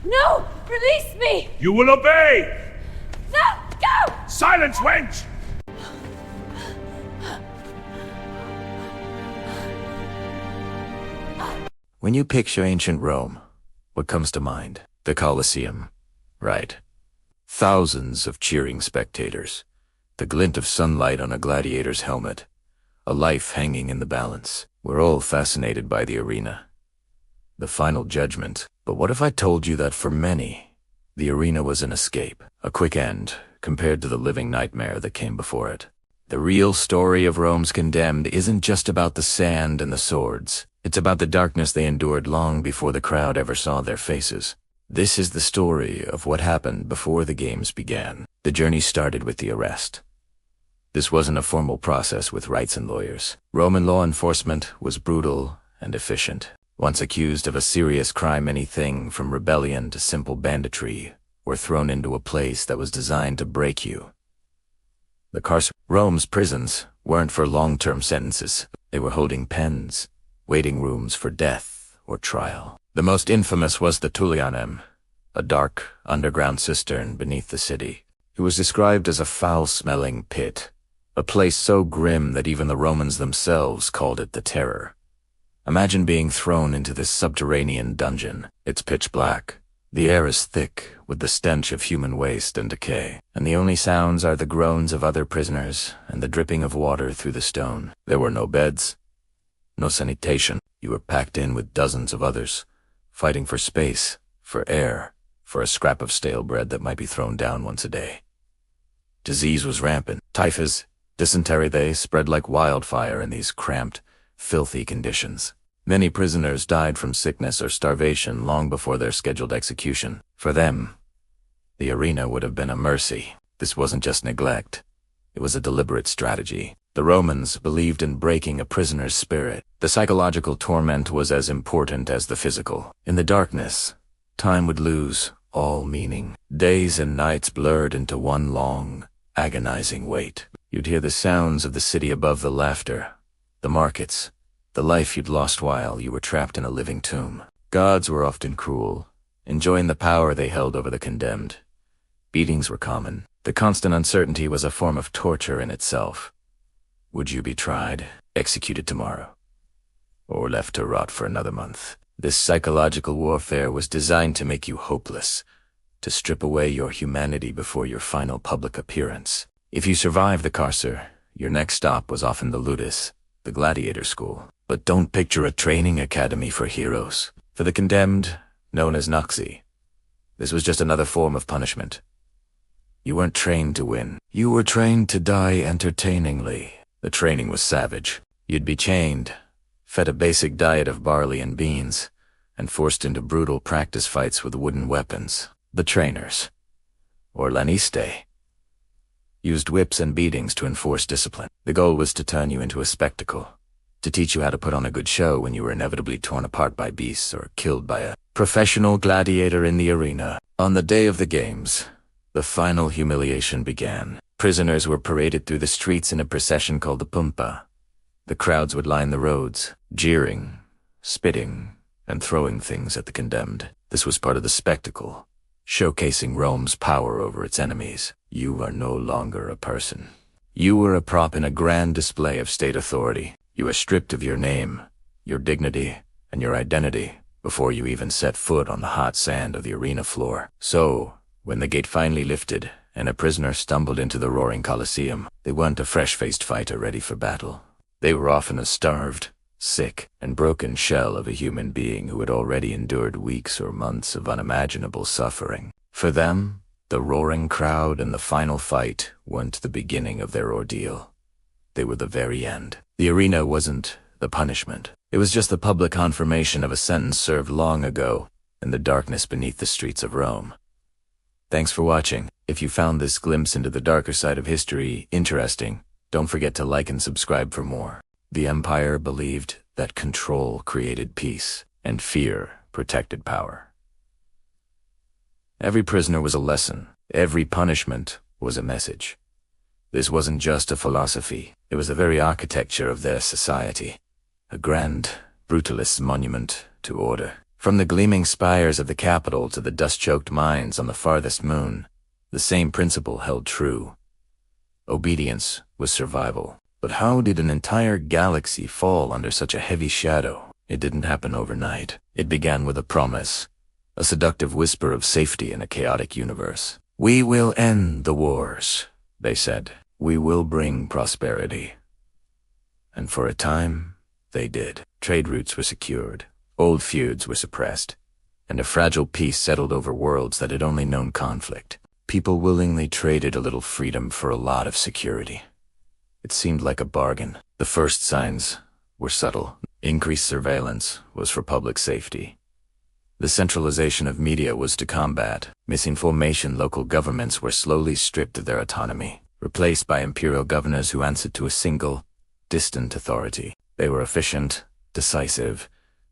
No! Release me! You will obey! No! Go! Silence, wench! When you picture ancient Rome, what comes to mind? The Colosseum, right? Thousands of cheering spectators, the glint of sunlight on a gladiator's helmet, a life hanging in the balance. We're all fascinated by the arena, the final judgment. But what if I told you that for many, the arena was an escape, a quick end compared to the living nightmare that came before it? The real story of Rome's condemned isn't just about the sand and the swords. It's about the darkness they endured long before the crowd ever saw their faces. This is the story of what happened before the games began. The journey started with the arrest. This wasn't a formal process with rights and lawyers. Roman law enforcement was brutal and efficient. Once accused of a serious crime, anything from rebellion to simple banditry were thrown into a place that was designed to break you. Rome's prisons weren't for long-term sentences. They were holding pens, waiting rooms for death or trial. The most infamous was the Tullianum, a dark, underground cistern beneath the city. It was described as a foul-smelling pit, a place so grim that even the Romans themselves called it the Terror. Imagine being thrown into this subterranean dungeon. It's pitch black. The air is thick with the stench of human waste and decay, and the only sounds are the groans of other prisoners and the dripping of water through the stone. There were no beds, no sanitation. You were packed in with dozens of others, fighting for space, for air, for a scrap of stale bread that might be thrown down once a day. Disease was rampant. Typhus, dysentery, they spread like wildfire in these cramped, filthy conditions. Many prisoners died from sickness or starvation long before their scheduled execution. For them, the arena would have been a mercy. This wasn't just neglect. It was a deliberate strategy. The Romans believed in breaking a prisoner's spirit. The psychological torment was as important as the physical. In the darkness, time would lose all meaning. Days and nights blurred into one long, agonizing wait. You'd hear the sounds of the city above the laughter, the markets, the life you'd lost while you were trapped in a living tomb. Gods were often cruel, enjoying the power they held over the condemned. Beatings were common. The constant uncertainty was a form of torture in itself. Would you be tried, executed tomorrow, or left to rot for another month? This psychological warfare was designed to make you hopeless, to strip away your humanity before your final public appearance. If you survived the carcer, your next stop was often the ludus, the gladiator school. But don't picture a training academy for heroes. For the condemned, known as Noxi, this was just another form of punishment. You weren't trained to win. You were trained to die entertainingly. The training was savage. You'd be chained, fed a basic diet of barley and beans, and forced into brutal practice fights with wooden weapons. The trainers, or laniste, used whips and beatings to enforce discipline. The goal was to turn you into a spectacle, to teach you how to put on a good show when you were inevitably torn apart by beasts or killed by a professional gladiator in the arena. On the day of the games, the final humiliation began. Prisoners were paraded through the streets in a procession called the Pumpa. The crowds would line the roads, jeering, spitting, and throwing things at the condemned. This was part of the spectacle, showcasing Rome's power over its enemies. You are no longer a person. You were a prop in a grand display of state authority. You were stripped of your name, your dignity, and your identity before you even set foot on the hot sand of the arena floor. So, when the gate finally lifted and a prisoner stumbled into the roaring Colosseum, they weren't a fresh-faced fighter ready for battle. They were often a starved, sick, and broken shell of a human being who had already endured weeks or months of unimaginable suffering. For them, the roaring crowd and the final fight weren't the beginning of their ordeal. They were the very end. The arena wasn't the punishment. It was just the public confirmation of a sentence served long ago in the darkness beneath the streets of Rome. Thanks for watching. If you found this glimpse into the darker side of history interesting, don't forget to like and subscribe for more. The Empire believed that control created peace, and fear protected power. Every prisoner was a lesson. Every punishment was a message. This wasn't just a philosophy. It was the very architecture of their society. A grand, brutalist monument to order. From the gleaming spires of the capital to the dust-choked mines on the farthest moon, the same principle held true. Obedience was survival. But how did an entire galaxy fall under such a heavy shadow? It didn't happen overnight. It began with a promise, a seductive whisper of safety in a chaotic universe. "We will end the wars," they said. "We will bring prosperity." And for a time, they did. Trade routes were secured, old feuds were suppressed, and a fragile peace settled over worlds that had only known conflict. People willingly traded a little freedom for a lot of security. It seemed like a bargain. The first signs were subtle. Increased surveillance was for public safety. The centralization of media was to combat misinformation. Local governments were slowly stripped of their autonomy, replaced by imperial governors who answered to a single, distant authority. They were efficient, decisive,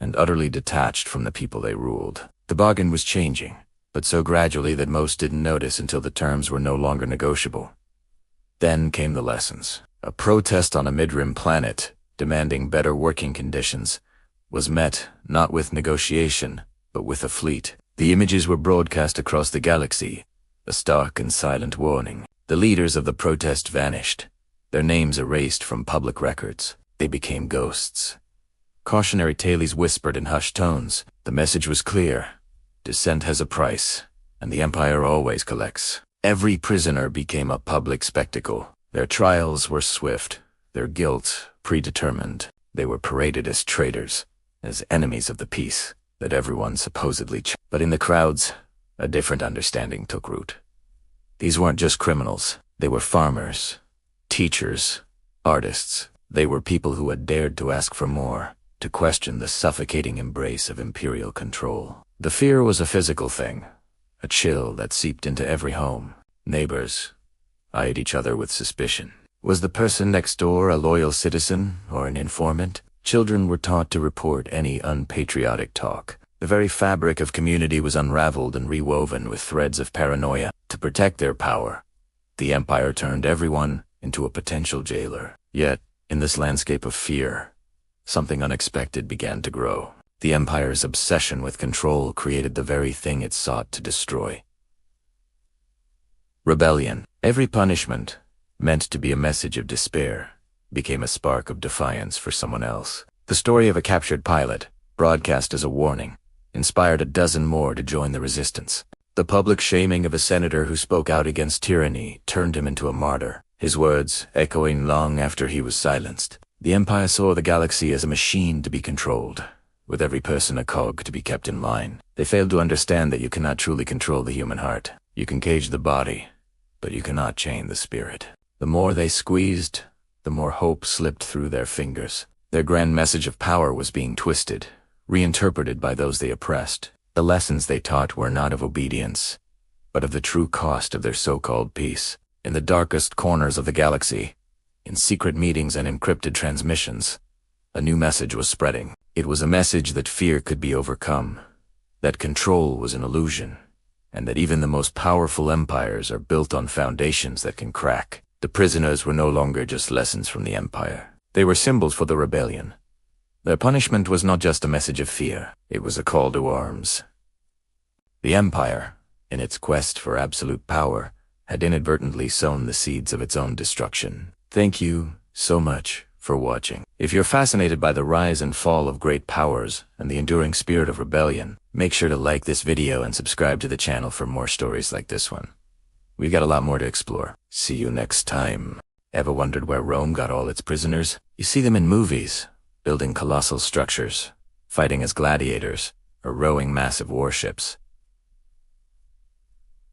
and utterly detached from the people they ruled. The bargain was changing, but so gradually that most didn't notice until the terms were no longer negotiable. Then came the lessons. A protest on a mid-rim planet, demanding better working conditions, was met not with negotiation, but with a fleet. The images were broadcast across the galaxy, a stark and silent warning. The leaders of the protest vanished, their names erased from public records. They became ghosts. Cautionary tailies whispered in hushed tones. The message was clear. Dissent has a price, and the Empire always collects. Every prisoner became a public spectacle. Their trials were swift, their guilt predetermined. They were paraded as traitors, as enemies of the peace that everyone supposedly But in the crowds, a different understanding took root. These weren't just criminals. They were farmers, teachers, artists. They were people who had dared to ask for more, to question the suffocating embrace of imperial control. The fear was a physical thing, a chill that seeped into every home. Neighbors eyed each other with suspicion. Was the person next door a loyal citizen or an informant? Children were taught to report any unpatriotic talk. The very fabric of community was unraveled and rewoven with threads of paranoia. To protect their power, the Empire turned everyone into a potential jailer. Yet, in this landscape of fear, something unexpected began to grow. The Empire's obsession with control created the very thing it sought to destroy. Rebellion. Every punishment, meant to be a message of despair, became a spark of defiance for someone else. The story of a captured pilot, broadcast as a warning, inspired a dozen more to join the resistance. The public shaming of a senator who spoke out against tyranny turned him into a martyr, his words echoing long after he was silenced. The Empire saw the galaxy as a machine to be controlled, with every person a cog to be kept in line. They failed to understand that you cannot truly control the human heart. You can cage the body, but you cannot chain the spirit. The more they squeezed, the more hope slipped through their fingers. Their grand message of power was being twisted, reinterpreted by those they oppressed. The lessons they taught were not of obedience, but of the true cost of their so-called peace. In the darkest corners of the galaxy, in secret meetings and encrypted transmissions, a new message was spreading. It was a message that fear could be overcome, that control was an illusion, and that even the most powerful empires are built on foundations that can crack. The prisoners were no longer just lessons from the Empire. They were symbols for the rebellion. Their punishment was not just a message of fear, it was a call to arms. The Empire, in its quest for absolute power, had inadvertently sown the seeds of its own destruction. Thank you so much for watching. If you're fascinated by the rise and fall of great powers and the enduring spirit of rebellion, make sure to like this video and subscribe to the channel for more stories like this one. We've got a lot more to explore. See you next time. Ever wondered where Rome got all its prisoners? You see them in movies, building colossal structures, fighting as gladiators, or rowing massive warships.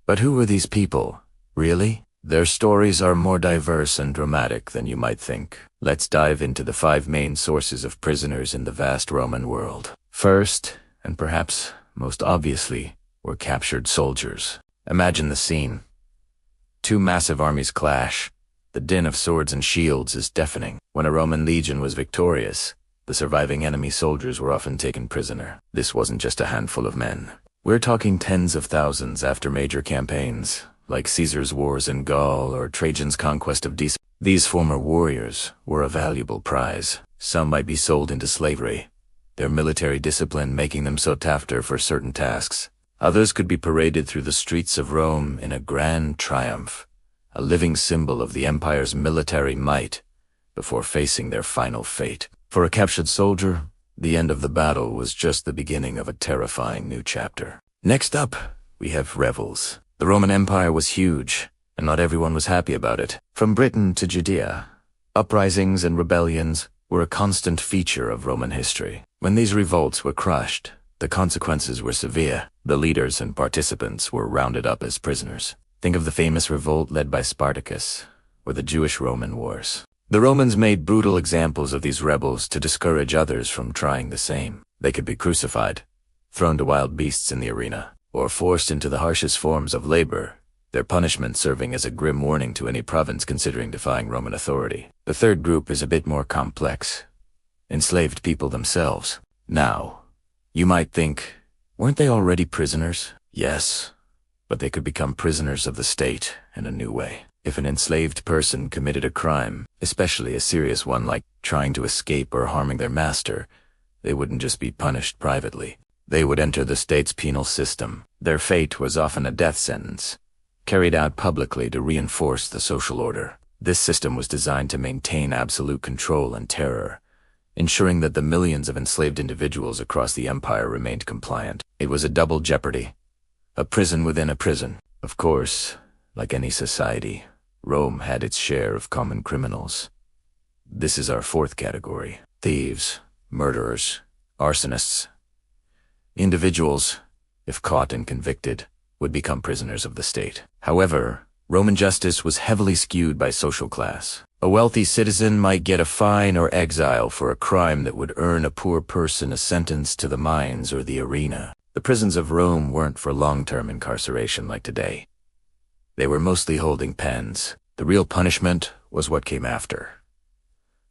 But who were these people, really? Their stories are more diverse and dramatic than you might think. Let's dive into the 5 main sources of prisoners in the vast Roman world. First, and perhaps most obviously, were captured soldiers. Imagine the scene. 2 massive armies clash. The din of swords and shields is deafening. When a Roman legion was victorious, the surviving enemy soldiers were often taken prisoner. This wasn't just a handful of men. We're talking tens of thousands after major campaigns, like Caesar's wars in Gaul or Trajan's conquest of Dis. These former warriors were a valuable prize. Some might be sold into slavery, their military discipline making them sought after for certain tasks. Others could be paraded through the streets of Rome in a grand triumph, a living symbol of the empire's military might, before facing their final fate. For a captured soldier, the end of the battle was just the beginning of a terrifying new chapter. Next up, we have rebels. The Roman Empire was huge, and not everyone was happy about it. From Britain to Judea, uprisings and rebellions were a constant feature of Roman history. When these revolts were crushed, the consequences were severe. The leaders and participants were rounded up as prisoners. Think of the famous revolt led by Spartacus, or the Jewish-Roman Wars. The Romans made brutal examples of these rebels to discourage others from trying the same. They could be crucified, thrown to wild beasts in the arena, or forced into the harshest forms of labor, their punishment serving as a grim warning to any province considering defying Roman authority. The third group is a bit more complex. Enslaved people themselves. Now, you might think, weren't they already prisoners? Yes, but they could become prisoners of the state in a new way. If an enslaved person committed a crime, especially a serious one like trying to escape or harming their master, they wouldn't just be punished privately. They would enter the state's penal system. Their fate was often a death sentence, carried out publicly to reinforce the social order. This system was designed to maintain absolute control and terror, ensuring that the millions of enslaved individuals across the empire remained compliant. It was a double jeopardy, a prison within a prison. Of course, like any society, Rome had its share of common criminals. This is our fourth category: thieves, murderers, arsonists. Individuals, if caught and convicted, would become prisoners of the state. However, Roman justice was heavily skewed by social class. A wealthy citizen might get a fine or exile for a crime that would earn a poor person a sentence to the mines or the arena. The prisons of Rome weren't for long-term incarceration like today. They were mostly holding pens. The real punishment was what came after: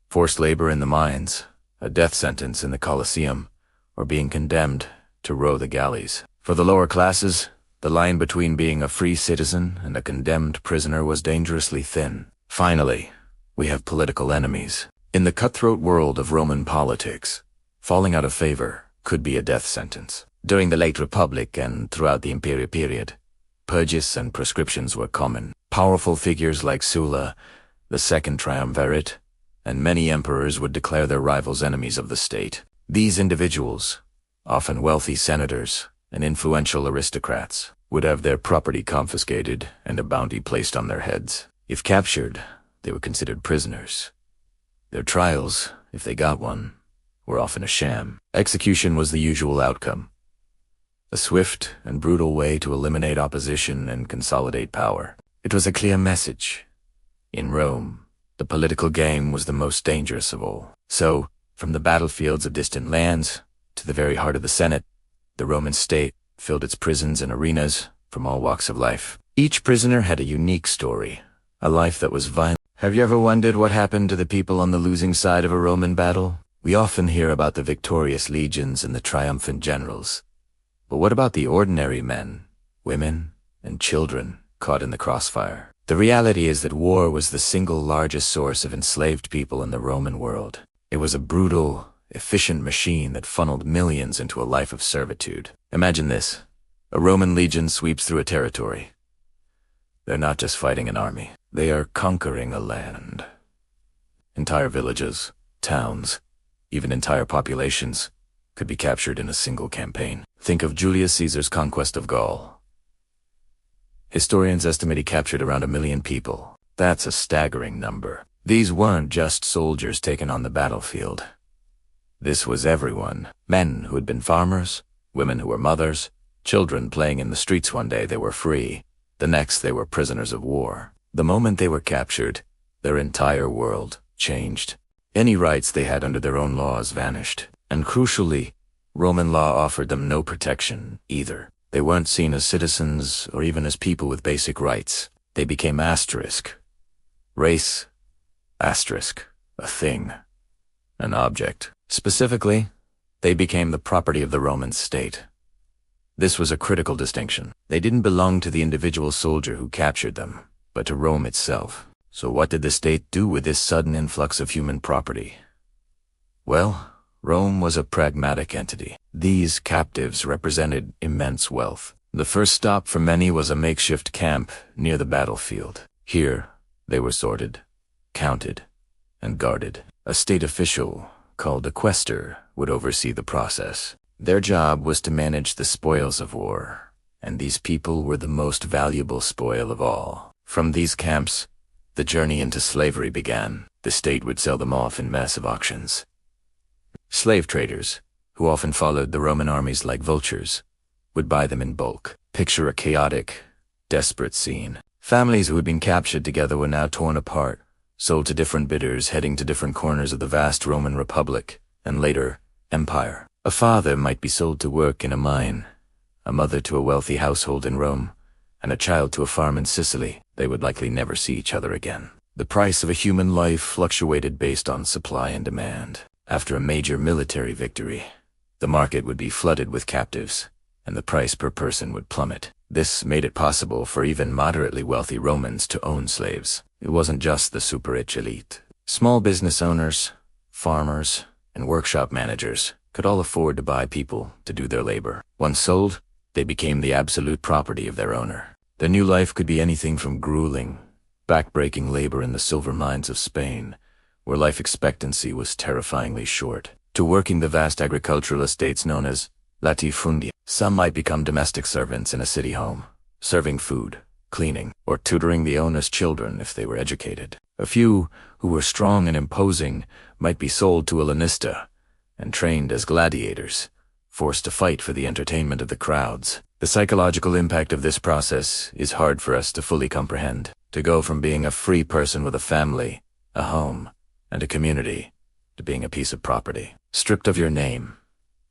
forced labor in the mines, a death sentence in the Colosseum, or being condemned to row the galleys. For the lower classes, the line between being a free citizen and a condemned prisoner was dangerously thin. Finally, we have political enemies. In the cutthroat world of Roman politics, falling out of favor could be a death sentence. During the late Republic and throughout the imperial period, purges and proscriptions were common. Powerful figures like Sulla, the Second Triumvirate, and many emperors would declare their rivals enemies of the state. These individuals, often wealthy senators and influential aristocrats, would have their property confiscated and a bounty placed on their heads. If captured, they were considered prisoners. Their trials, if they got one, were often a sham. Execution was the usual outcome, a swift and brutal way to eliminate opposition and consolidate power. It was a clear message. In Rome, the political game was the most dangerous of all. So, from the battlefields of distant lands to the very heart of the Senate, the Roman state filled its prisons and arenas from all walks of life. Each prisoner had a unique story, a life that was violent. Have you ever wondered what happened to the people on the losing side of a Roman battle? We often hear about the victorious legions and the triumphant generals. But what about the ordinary men, women, and children caught in the crossfire? The reality is that war was the single largest source of enslaved people in the Roman world. It was a brutal, efficient machine that funneled millions into a life of servitude. Imagine this: a Roman legion sweeps through a territory. They're not just fighting an army, they are conquering a land. Entire villages, towns, even entire populations could be captured in a single campaign. Think of Julius Caesar's conquest of Gaul. Historians estimate he captured around 1 million people. That's a staggering number. These weren't just soldiers taken on the battlefield. This was everyone. Men who had been farmers, women who were mothers, children playing in the streets. One day they were free, the next they were prisoners of war. The moment they were captured, their entire world changed. Any rights they had under their own laws vanished. And crucially, Roman law offered them no protection either. They weren't seen as citizens or even as people with basic rights. They became race, a thing, an object. Specifically, they became the property of the Roman state. This was a critical distinction. They didn't belong to the individual soldier who captured them, but to Rome itself. So what did the state do with this sudden influx of human property? Well, Rome was a pragmatic entity. These captives represented immense wealth. The first stop for many was a makeshift camp near the battlefield. Here, they were sorted, counted, and guarded. A state official, called a quaestor, would oversee the process. Their job was to manage the spoils of war, and these people were the most valuable spoil of all. From these camps, the journey into slavery began. The state would sell them off in massive auctions. Slave traders, who often followed the Roman armies like vultures, would buy them in bulk. Picture a chaotic, desperate scene. Families who had been captured together were now torn apart, sold to different bidders heading to different corners of the vast Roman Republic, and later, empire. A father might be sold to work in a mine, a mother to a wealthy household in Rome, and a child to a farm in Sicily. They would likely never see each other again. The price of a human life fluctuated based on supply and demand. After a major military victory, the market would be flooded with captives, and the price per person would plummet. This made it possible for even moderately wealthy Romans to own slaves. It wasn't just the super-rich elite. Small business owners, farmers, and workshop managers could all afford to buy people to do their labor. Once sold, they became the absolute property of their owner. Their new life could be anything from grueling, back-breaking labor in the silver mines of Spain, where life expectancy was terrifyingly short, to working the vast agricultural estates known as latifundia. Some might become domestic servants in a city home, serving food, cleaning, or tutoring the owner's children if they were educated. A few, who were strong and imposing, might be sold to a lanista and trained as gladiators, forced to fight for the entertainment of the crowds. The psychological impact of this process is hard for us to fully comprehend. To go from being a free person with a family, a home, and a community, to being a piece of property, stripped of your name,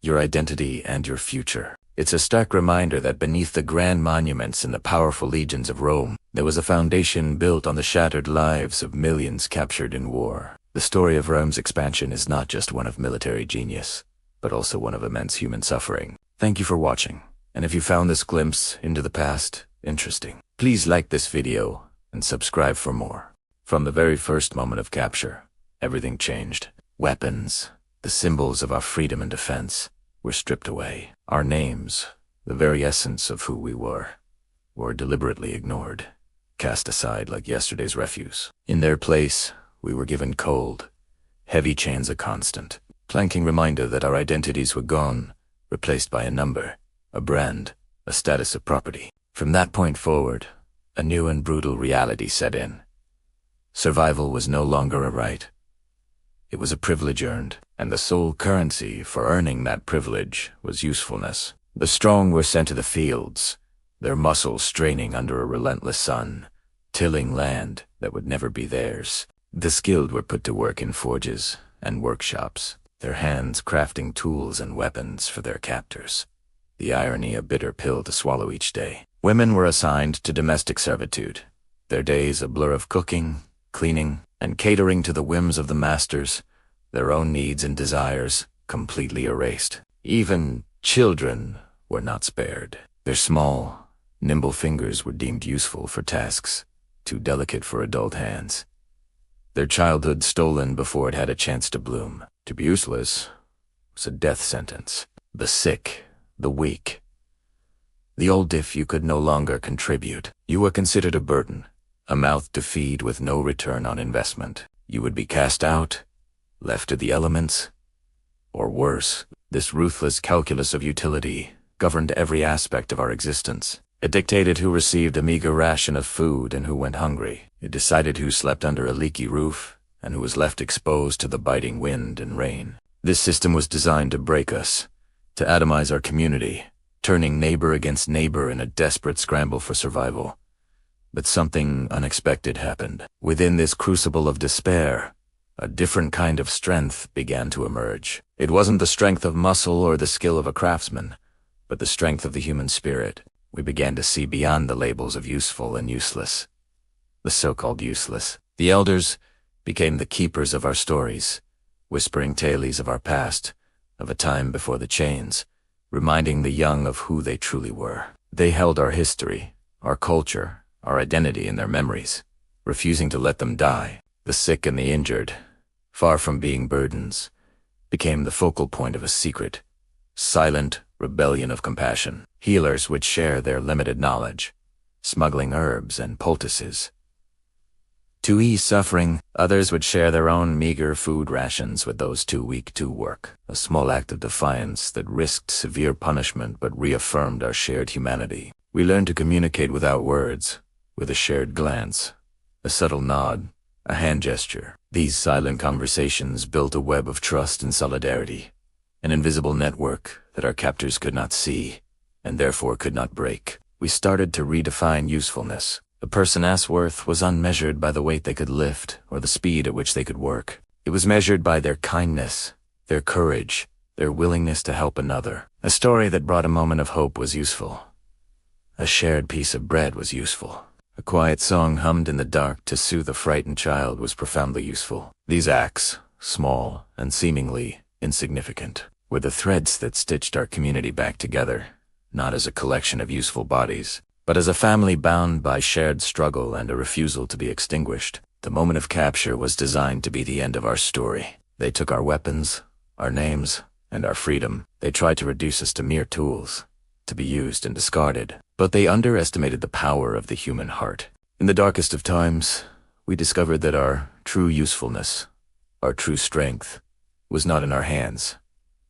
your identity, and your future. It's a stark reminder that beneath the grand monuments and the powerful legions of Rome, there was a foundation built on the shattered lives of millions captured in war. The story of Rome's expansion is not just one of military genius, but also one of immense human suffering. Thank you for watching, and if you found this glimpse into the past interesting, please like this video and subscribe for more. From the very first moment of capture, everything changed. Weapons, the symbols of our freedom and defense, were stripped away. Our names, the very essence of who we were deliberately ignored, cast aside like yesterday's refuse. In their place, we were given cold, heavy chains of constant, clanking reminder that our identities were gone, replaced by a number, a brand, a status of property. From that point forward, a new and brutal reality set in. Survival was no longer a right. It was a privilege earned, and the sole currency for earning that privilege was usefulness. The strong were sent to the fields, their muscles straining under a relentless sun, tilling land that would never be theirs. The skilled were put to work in forges and workshops, their hands crafting tools and weapons for their captors. The irony a bitter pill to swallow each day. Women were assigned to domestic servitude, their days a blur of cooking, cleaning, and catering to the whims of the masters, their own needs and desires completely erased. Even children were not spared. Their small, nimble fingers were deemed useful for tasks too delicate for adult hands. Their childhood stolen before it had a chance to bloom. To be useless was a death sentence. The sick, the weak, the old if you could no longer contribute. You were considered a burden, a mouth to feed with no return on investment. You would be cast out, left to the elements, or worse. This ruthless calculus of utility governed every aspect of our existence. It dictated who received a meager ration of food and who went hungry. It decided who slept under a leaky roof and who was left exposed to the biting wind and rain. This system was designed to break us, to atomize our community, turning neighbor against neighbor in a desperate scramble for survival. But something unexpected happened. Within this crucible of despair, a different kind of strength began to emerge. It wasn't the strength of muscle or the skill of a craftsman, but the strength of the human spirit. We began to see beyond the labels of useful and useless. The so-called useless. The elders became the keepers of our stories, whispering tales of our past, of a time before the chains, reminding the young of who they truly were. They held our history, our culture, our identity in their memories, refusing to let them die. The sick and the injured, far from being burdens, became the focal point of a secret, silent rebellion of compassion. Healers would share their limited knowledge, smuggling herbs and poultices. To ease suffering, others would share their own meager food rations with those too weak to work, a small act of defiance that risked severe punishment but reaffirmed our shared humanity. We learned to communicate without words, with a shared glance, a subtle nod, a hand gesture. These silent conversations built a web of trust and solidarity, an invisible network that our captors could not see, and therefore could not break. We started to redefine usefulness. A person's worth was unmeasured by the weight they could lift or the speed at which they could work. It was measured by their kindness, their courage, their willingness to help another. A story that brought a moment of hope was useful. A shared piece of bread was useful. A quiet song hummed in the dark to soothe a frightened child was profoundly useful. These acts, small and seemingly insignificant, were the threads that stitched our community back together, not as a collection of useful bodies, but as a family bound by shared struggle and a refusal to be extinguished. The moment of capture was designed to be the end of our story. They took our weapons, our names, and our freedom. They tried to reduce us to mere tools, to be used and discarded. But they underestimated the power of the human heart. In the darkest of times, we discovered that our true usefulness, our true strength, was not in our hands,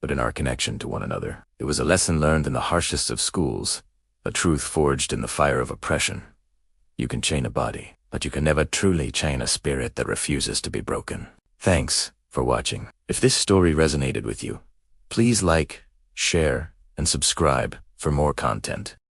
but in our connection to one another. It was a lesson learned in the harshest of schools, a truth forged in the fire of oppression. You can chain a body, but you can never truly chain a spirit that refuses to be broken. Thanks for watching. If this story resonated with you, please like, share, and subscribe for more content.